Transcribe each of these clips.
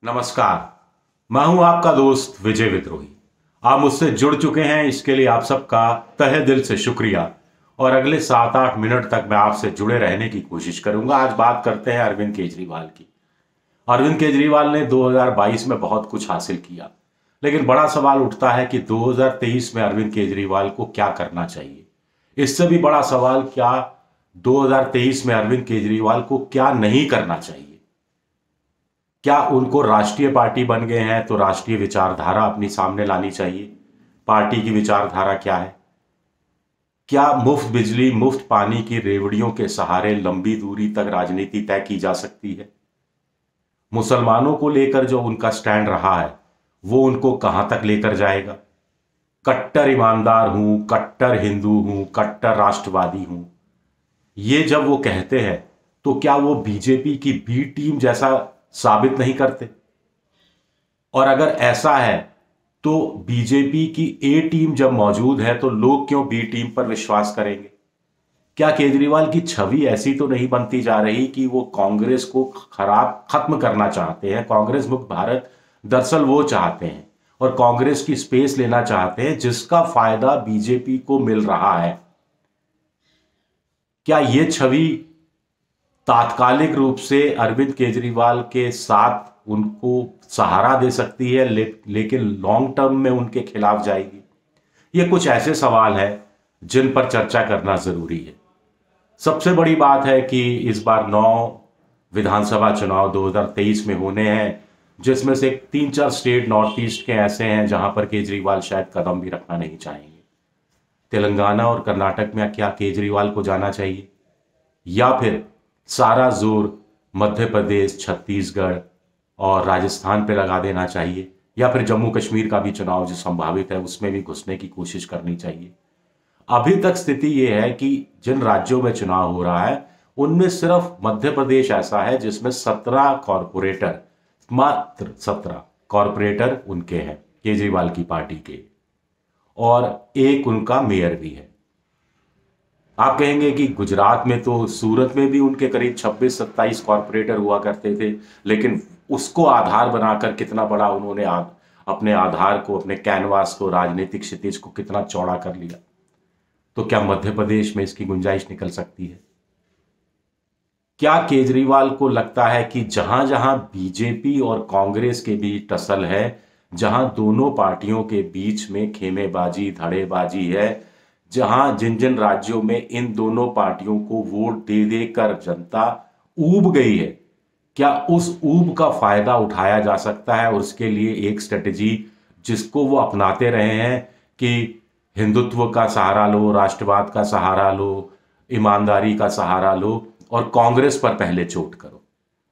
नमस्कार। मैं हूं आपका दोस्त विजय विद्रोही। आप मुझसे जुड़ चुके हैं, इसके लिए आप सबका तहे दिल से शुक्रिया। और अगले 7-8 मिनट तक मैं आपसे जुड़े रहने की कोशिश करूंगा। आज बात करते हैं अरविंद केजरीवाल की। अरविंद केजरीवाल ने 2022 में बहुत कुछ हासिल किया, लेकिन बड़ा सवाल उठता है कि 2023 में अरविंद केजरीवाल को क्या करना चाहिए। इससे भी बड़ा सवाल, क्या 2023 में अरविंद केजरीवाल को क्या नहीं करना चाहिए। क्या उनको राष्ट्रीय पार्टी बन गए हैं तो राष्ट्रीय विचारधारा अपनी सामने लानी चाहिए। पार्टी की विचारधारा क्या है। क्या मुफ्त बिजली मुफ्त पानी की रेवड़ियों के सहारे लंबी दूरी तक राजनीति तय की जा सकती है। मुसलमानों को लेकर जो उनका स्टैंड रहा है वो उनको कहां तक लेकर जाएगा। कट्टर ईमानदार हूं, कट्टर हिंदू हूं, कट्टर राष्ट्रवादी हूं, ये जब वो कहते हैं तो क्या वो बीजेपी की बी टीम जैसा साबित नहीं करते। और अगर ऐसा है तो बीजेपी की ए टीम जब मौजूद है तो लोग क्यों बी टीम पर विश्वास करेंगे। क्या केजरीवाल की छवि ऐसी तो नहीं बनती जा रही कि वो कांग्रेस को खत्म करना चाहते हैं। कांग्रेस मुक्त भारत दरअसल वो चाहते हैं और कांग्रेस की स्पेस लेना चाहते हैं, जिसका फायदा बीजेपी को मिल रहा है। क्या ये छवि तात्कालिक रूप से अरविंद केजरीवाल के साथ उनको सहारा दे सकती है, लेकिन लॉन्ग टर्म में उनके खिलाफ जाएगी। ये कुछ ऐसे सवाल हैं जिन पर चर्चा करना जरूरी है। सबसे बड़ी बात है कि इस बार 9 विधानसभा चुनाव 2023 में होने हैं, जिसमें से 3-4 स्टेट नॉर्थ ईस्ट के ऐसे हैं जहां पर केजरीवाल शायद कदम भी रखना नहीं चाहेंगे। तेलंगाना और कर्नाटक में क्या केजरीवाल को जाना चाहिए, या फिर सारा जोर मध्य प्रदेश, छत्तीसगढ़ और राजस्थान पे लगा देना चाहिए, या फिर जम्मू कश्मीर का भी चुनाव जो संभावित है उसमें भी घुसने की कोशिश करनी चाहिए। अभी तक स्थिति यह है कि जिन राज्यों में चुनाव हो रहा है उनमें सिर्फ मध्य प्रदेश ऐसा है जिसमें 17 कॉरपोरेटर, मात्र 17 कॉरपोरेटर उनके हैं, केजरीवाल की पार्टी के, और एक उनका मेयर भी है। आप कहेंगे कि गुजरात में तो, सूरत में भी उनके करीब 26-27 कॉरपोरेटर हुआ करते थे, लेकिन उसको आधार बनाकर कितना बड़ा उन्होंने अपने आधार को, अपने कैनवास को, राजनीतिक क्षितिज को कितना चौड़ा कर लिया। तो क्या मध्य प्रदेश में इसकी गुंजाइश निकल सकती है। क्या केजरीवाल को लगता है कि जहां जहां बीजेपी और कांग्रेस के बीच टसल है, जहां दोनों पार्टियों के बीच में खेमेबाजी, धड़ेबाजी है, जहां जिन जिन राज्यों में इन दोनों पार्टियों को वोट दे देकर जनता ऊब गई है, क्या उस ऊब का फायदा उठाया जा सकता है। और उसके लिए एक स्ट्रेटेजी जिसको वो अपनाते रहे हैं कि हिंदुत्व का सहारा लो, राष्ट्रवाद का सहारा लो, ईमानदारी का सहारा लो और कांग्रेस पर पहले चोट करो,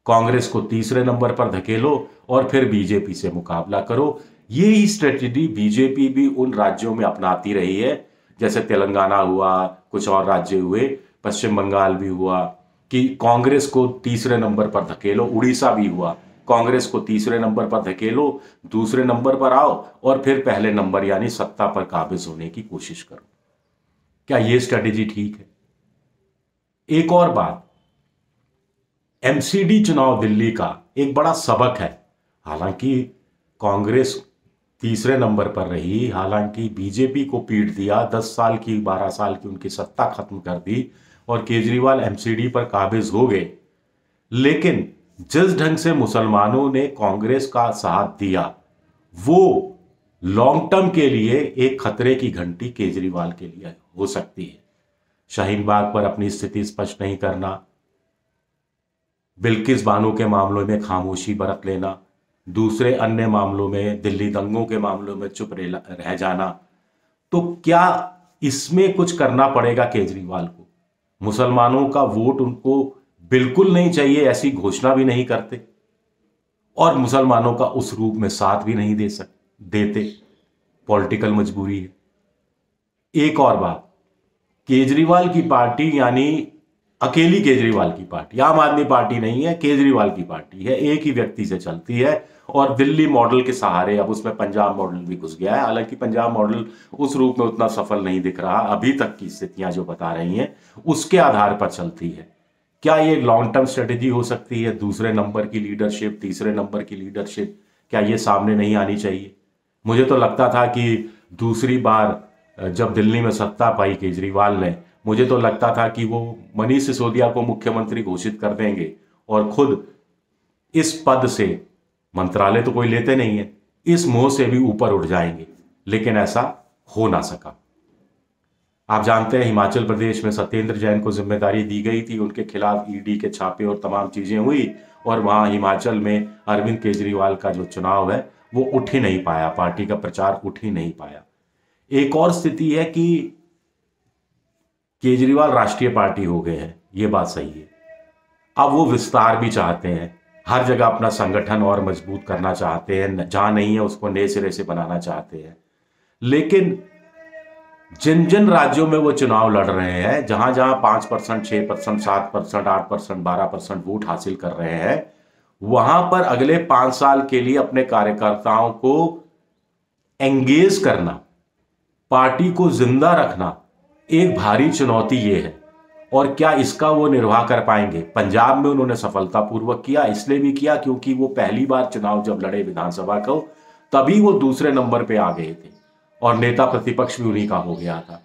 कांग्रेस को तीसरे नंबर पर धकेलो और फिर बीजेपी से मुकाबला करो। यही स्ट्रेटेजी बीजेपी भी उन राज्यों में अपनाती रही है, जैसे तेलंगाना हुआ, कुछ और राज्य हुए, पश्चिम बंगाल भी हुआ, कि कांग्रेस को तीसरे नंबर पर धकेलो। उड़ीसा भी हुआ, कांग्रेस को तीसरे नंबर पर धकेलो, दूसरे नंबर पर आओ और फिर पहले नंबर यानी सत्ता पर काबिज होने की कोशिश करो। क्या यह स्ट्रेटेजी ठीक है। एक और बात, एमसीडी चुनाव दिल्ली का एक बड़ा सबक है। हालांकि कांग्रेस तीसरे नंबर पर रही, हालांकि बीजेपी को पीट दिया, 10 साल की 12 साल की उनकी सत्ता खत्म कर दी और केजरीवाल एमसीडी पर काबिज हो गए, लेकिन जिस ढंग से मुसलमानों ने कांग्रेस का साथ दिया वो लॉन्ग टर्म के लिए एक खतरे की घंटी केजरीवाल के लिए हो सकती है। शाहीन बाग पर अपनी स्थिति स्पष्ट नहीं करना, बिल्किस बानो के मामलों में खामोशी बरत लेना, दूसरे अन्य मामलों में, दिल्ली दंगों के मामलों में चुप रह जाना, तो क्या इसमें कुछ करना पड़ेगा केजरीवाल को। मुसलमानों का वोट उनको बिल्कुल नहीं चाहिए ऐसी घोषणा भी नहीं करते और मुसलमानों का उस रूप में साथ भी नहीं देते। पॉलिटिकल मजबूरी है। एक और बात, केजरीवाल की पार्टी यानी अकेली केजरीवाल की पार्टी, आम आदमी पार्टी नहीं है, केजरीवाल की पार्टी है, एक ही व्यक्ति से चलती है और दिल्ली मॉडल के सहारे, अब उसमें पंजाब मॉडल भी घुस गया है। हालांकि पंजाब मॉडल उस रूप में उतना सफल नहीं दिख रहा, अभी तक की स्थितियां जो बता रही हैं उसके आधार पर चलती है। क्या ये लॉन्ग टर्म स्ट्रेटेजी हो सकती है? दूसरे नंबर की लीडरशिप, तीसरे नंबर की लीडरशिप, क्या ये सामने नहीं आनी चाहिए? मुझे तो लगता था कि दूसरी बार जब दिल्ली में सत्ता पाई केजरीवाल ने, मुझे तो लगता था कि वो मनीष सिसोदिया को मुख्यमंत्री घोषित कर देंगे और खुद इस पद से, मंत्रालय तो कोई लेते नहीं है, इस मोह से भी ऊपर उठ जाएंगे, लेकिन ऐसा हो ना सका। आप जानते हैं हिमाचल प्रदेश में सत्येंद्र जैन को जिम्मेदारी दी गई थी, उनके खिलाफ ईडी के छापे और तमाम चीजें हुई, और वहां हिमाचल में अरविंद केजरीवाल का जो चुनाव है वो उठ ही नहीं पाया, पार्टी का प्रचार उठ ही नहीं पाया। एक और स्थिति है कि केजरीवाल राष्ट्रीय पार्टी हो गए हैं, ये बात सही है। अब वो विस्तार भी चाहते हैं, हर जगह अपना संगठन और मजबूत करना चाहते हैं, जहां नहीं है उसको नए सिरे से बनाना चाहते हैं। लेकिन जिन जिन राज्यों में वो चुनाव लड़ रहे हैं, जहां जहां 5%, 6%, 7%, 8%, 12% वोट हासिल कर रहे हैं, वहां पर अगले 5 साल के लिए अपने कार्यकर्ताओं को एंगेज करना, पार्टी को जिंदा रखना, एक भारी चुनौती ये है। और क्या इसका वो निर्वाह कर पाएंगे? पंजाब में उन्होंने सफलतापूर्वक किया, इसलिए भी किया क्योंकि वो पहली बार चुनाव जब लड़े विधानसभा को, तभी वो दूसरे नंबर पे आ गए थे और नेता प्रतिपक्ष भी उन्हीं का हो गया था।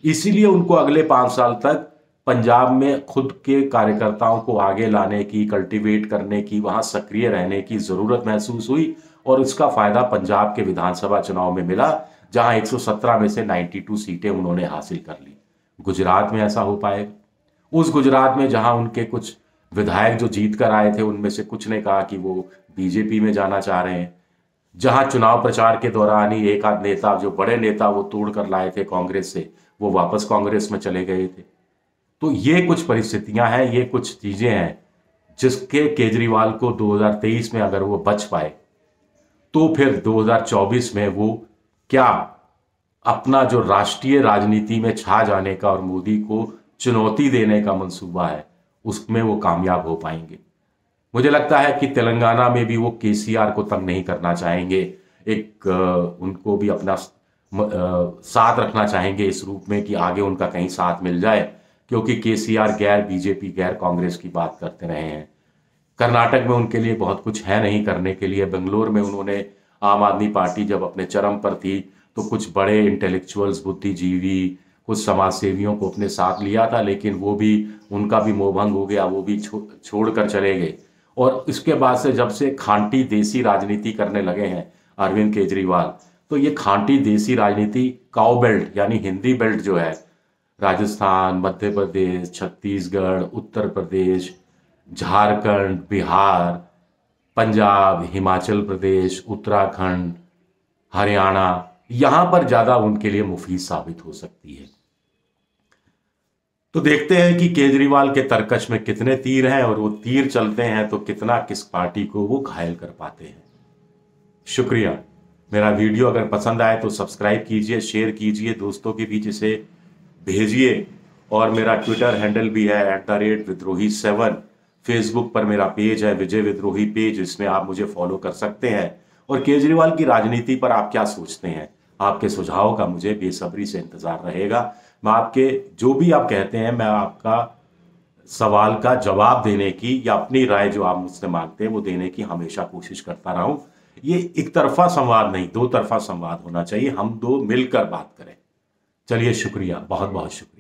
इसीलिए उनको अगले 5 साल तक पंजाब में खुद के कार्यकर्ताओं को आगे लाने की, कल्टीवेट करने की, वहां सक्रिय रहने की जरूरत महसूस हुई, और इसका फायदा पंजाब के विधानसभा चुनाव में मिला, जहां 117 में से 92 सीटें उन्होंने हासिल कर ली। गुजरात में ऐसा हो पाएगा? उस गुजरात में जहां उनके कुछ विधायक जो जीत कर आए थे, उनमें से कुछ ने कहा कि वो बीजेपी में जाना चाह रहे हैं, जहां चुनाव प्रचार के दौरान ही एक आध नेता, जो बड़े नेता वो तोड़ कर लाए थे कांग्रेस से, वो वापस कांग्रेस में चले गए थे। तो ये कुछ परिस्थितियां हैं, ये कुछ चीजें हैं जिसके केजरीवाल को 2023 में अगर वो बच पाए, तो फिर 2024 में वो क्या अपना जो राष्ट्रीय राजनीति में छा जाने का और मोदी को चुनौती देने का मंसूबा है, उसमें वो कामयाब हो पाएंगे। मुझे लगता है कि तेलंगाना में भी वो केसीआर को तंग नहीं करना चाहेंगे, एक उनको भी अपना साथ रखना चाहेंगे इस रूप में कि आगे उनका कहीं साथ मिल जाए, क्योंकि केसीआर गैर बीजेपी, गैर कांग्रेस की बात करते रहे हैं। कर्नाटक में उनके लिए बहुत कुछ है नहीं करने के लिए। बेंगलोर में उन्होंने, आम आदमी पार्टी जब अपने चरम पर थी, तो कुछ बड़े इंटेलेक्चुअल्स, बुद्धिजीवी, कुछ समाज सेवियों को अपने साथ लिया था, लेकिन वो भी, उनका भी मोहभंग हो गया, वो भी छोड़कर चले गए। और इसके बाद से जब से खांटी देसी राजनीति करने लगे हैं अरविंद केजरीवाल, तो ये खांटी देसी राजनीति, काउ बेल्ट यानी हिंदी बेल्ट जो है, राजस्थान, मध्य प्रदेश, छत्तीसगढ़, उत्तर प्रदेश, झारखंड, बिहार, पंजाब, हिमाचल प्रदेश, उत्तराखंड, हरियाणा, यहां पर ज्यादा उनके लिए मुफीद साबित हो सकती है। तो देखते हैं कि केजरीवाल के तरकश में कितने तीर हैं, और वो तीर चलते हैं तो कितना किस पार्टी को वो घायल कर पाते हैं। शुक्रिया। मेरा वीडियो अगर पसंद आए तो सब्सक्राइब कीजिए, शेयर कीजिए, दोस्तों के बीच इसे भेजिए, और मेरा ट्विटर हैंडल भी है @विद्रोही7। फेसबुक पर मेरा पेज है विजय विद्रोही पेज, इसमें आप मुझे फॉलो कर सकते हैं। और केजरीवाल की राजनीति पर आप क्या सोचते हैं? आपके सुझाव का मुझे बेसब्री से इंतजार रहेगा। मैं आपके, जो भी आप कहते हैं, मैं आपका सवाल का जवाब देने की, या अपनी राय जो आप मुझसे मांगते हैं वो देने की हमेशा कोशिश करता रहा हूं। ये एक तरफा संवाद नहीं, 2 तरफा संवाद होना चाहिए, हम दो मिलकर बात करें। चलिए, शुक्रिया, बहुत बहुत शुक्रिया।